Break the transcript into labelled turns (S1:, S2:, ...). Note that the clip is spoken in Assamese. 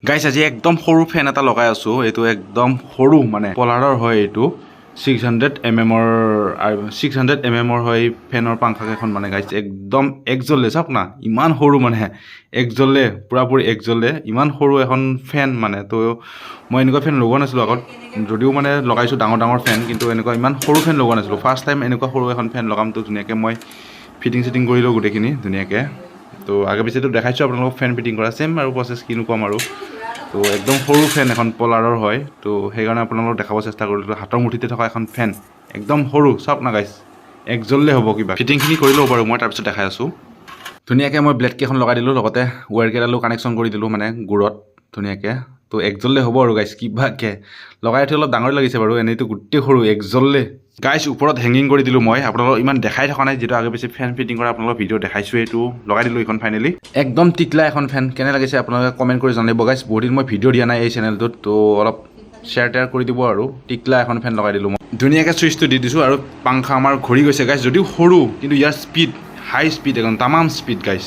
S1: গাইছ আজি একদম সৰু ফেন এটা লগাই আছোঁ এইটো একদম সৰু মানে পলাৰৰ হয় এইটো 600 mm হয় ফেনৰ পাংখাকেইখন মানে গাইছ একদম একজলে চাওক না ইমান সৰু মানে একজলে পুৰাপুৰি একজলে ইমান সৰু এখন ফেন মানে তো মই এনেকুৱা ফেন লগোৱা নাছিলোঁ আগত যদিও মানে লগাইছোঁ ডাঙৰ ডাঙৰ ফেন কিন্তু এনেকুৱা ইমান সৰু ফেন লগোৱা নাছিলোঁ ফাৰ্ষ্ট টাইম এনেকুৱা সৰু এখন ফেন লগাম তো ধুনীয়াকৈ মই ফিটিং চিটিং কৰিলোঁ গোটেইখিনি ধুনীয়াকৈ তো আগে পিছেতো দেখাইছোঁ আপোনালোকক ফেন ফিটিং কৰা চেম আৰু প্ৰচেছ কিনো ক'ম আৰু তো একদম সৰু ফেন এখন পলাৰৰ হয় তো সেইকাৰণে আপোনালোকক দেখাব চেষ্টা কৰিলোঁ হাতৰ মুঠিতে থকা এখন ফেন একদম সৰু চাওক না গাইছ একজলে হ'ব কিবা ফিটিংখিনি কৰি ল'ব বাৰু মই তাৰপিছত দেখাই আছোঁ ধুনীয়াকৈ মই ব্লেডকেইখন লগাই দিলোঁ লগতে ৱায়াৰকেইডালো কানেকশ্যন কৰি দিলোঁ মানে গুৰত ধুনীয়াকৈ তো একজলে হ'ব আৰু গাইছ কিবাকৈ লগাই উঠি অলপ ডাঙৰ লাগিছে বাৰু এনেইতো গোটেই সৰু একজলে গাইছ ওপৰত হেংগিং কৰি দিলোঁ মই আপোনালোকক ইমান দেখাই থকা নাই যিটো আগে পিছে ফেন ফিটিং কৰা আপোনালোকক ভিডিঅ' দেখাইছোঁ এইটো লগাই দিলোঁ এইখন ফাইনেলি একদম টিকলা এখন ফেন কেনে লাগিছে আপোনালোকে কমেণ্ট কৰি জানিব গাইছ বহুত দিন মই ভিডিঅ' দিয়া নাই এই চেনেলটোত তো অলপ শ্বেয়াৰ টেয়াৰ কৰি দিব আৰু টিকলা এখন ফেন লগাই দিলোঁ মই ধুনীয়াকৈ চুইচটো দি দিছোঁ আৰু পাংখা আমাৰ ঘূৰি গৈছে গাইছ যদিও সৰু কিন্তু ইয়াৰ স্পীড হাই স্পীড একদম তামাম স্পীড গাইছ